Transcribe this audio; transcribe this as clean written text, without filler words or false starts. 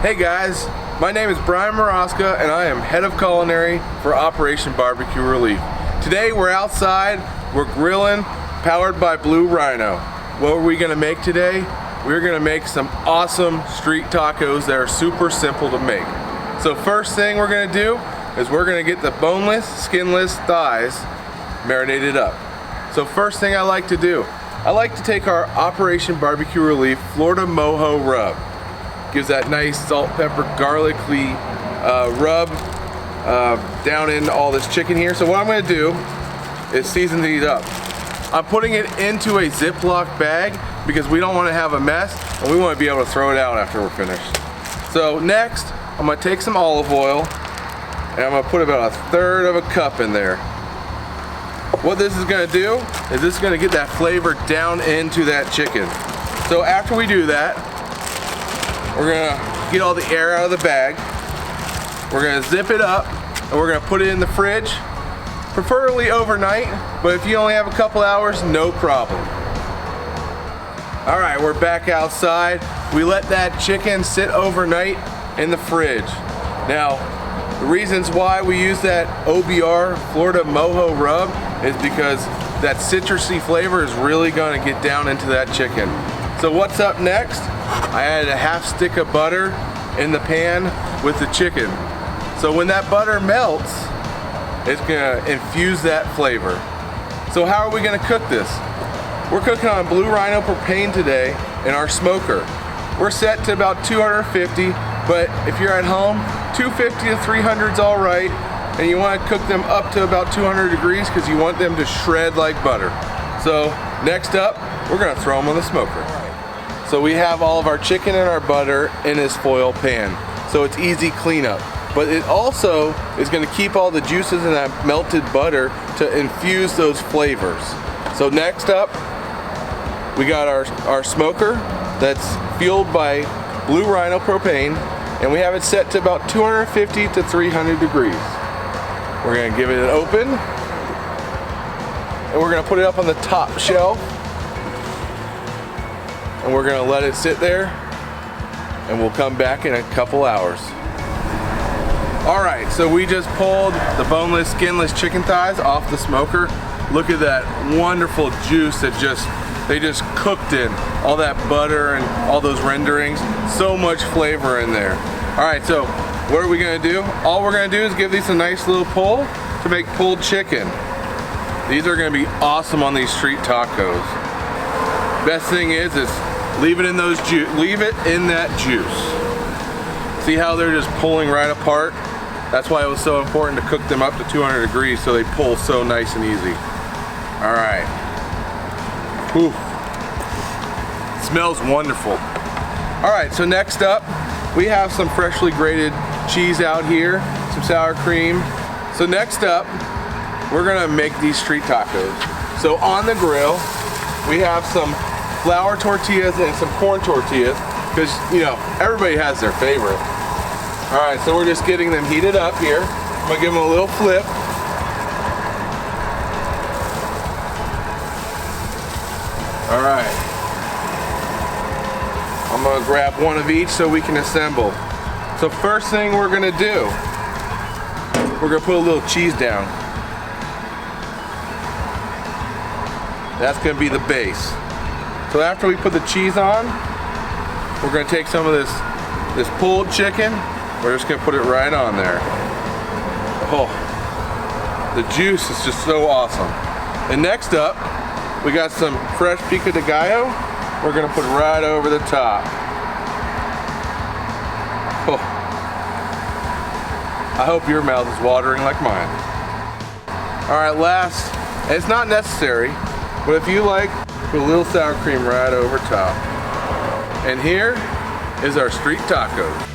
Hey guys, my name is Brian Maraska and I am head of culinary for Operation Barbecue Relief. Today we're outside, we're grilling, powered by Blue Rhino. What are we gonna make today? We're gonna make some awesome street tacos that are super simple to make. So first thing we're gonna do is we're gonna get the boneless, skinless thighs marinated up. So first thing I like to do, I like to take our Operation Barbecue Relief Florida Mojo rub. Gives that nice salt, pepper, garlicky rub down in all this chicken here. So what I'm gonna do is season these up. I'm putting it into a Ziploc bag because we don't wanna have a mess and we wanna be able to throw it out after we're finished. So next, I'm gonna take some olive oil and I'm gonna put about 1/3 of a cup in there. What this is gonna do is this is gonna get that flavor down into that chicken. So after we do that, we're gonna get all the air out of the bag. We're gonna zip it up and we're gonna put it in the fridge, preferably overnight, but if you only have a couple hours, no problem. All right, we're back outside. We let that chicken sit overnight in the fridge. Now, the reasons why we use that OBR Florida Mojo rub is because that citrusy flavor is really gonna get down into that chicken. So what's up next? I added a 1/2 stick of butter in the pan with the chicken. So when that butter melts, it's gonna infuse that flavor. So how are we gonna cook this? We're cooking on Blue Rhino propane today in our smoker. We're set to about 250, but if you're at home, 250 to 300 is all right, and you wanna cook them up to about 200 degrees because you want them to shred like butter. So next up, we're gonna throw them on the smoker. So we have all of our chicken and our butter in this foil pan. So it's easy cleanup. But it also is gonna keep all the juices in that melted butter to infuse those flavors. So next up, we got our smoker that's fueled by Blue Rhino propane, and we have it set to about 250 to 300 degrees. We're gonna give it an open, and we're gonna put it up on the top shelf. And we're gonna let it sit there and we'll come back in a couple hours. All right, so we just pulled the boneless, skinless chicken thighs off the smoker. Look at that wonderful juice that they just cooked in. All that butter and all those renderings, so much flavor in there. All right, so what are we gonna do? All we're gonna do is give these a nice little pull to make pulled chicken. These are gonna be awesome on these street tacos. Best thing is leave it in that juice. See how they're just pulling right apart? That's why it was so important to cook them up to 200 degrees so they pull so nice and easy. All right. Whew. Smells wonderful. All right, so next up, we have some freshly grated cheese out here, some sour cream. So next up, we're gonna make these street tacos. So on the grill, we have some flour tortillas and some corn tortillas, because everybody has their favorite. All right, so we're just getting them heated up here. I'm gonna give them a little flip. All right. I'm gonna grab one of each so we can assemble. So first thing we're gonna do, we're gonna put a little cheese down. That's gonna be the base. So after we put the cheese on, we're gonna take some of this pulled chicken. We're just gonna put it right on there. Oh, the juice is just so awesome. And next up, we got some fresh pico de gallo. We're gonna put right over the top. Oh, I hope your mouth is watering like mine. All right, last, and it's not necessary, but if you like, put a little sour cream right over top. And here is our street tacos.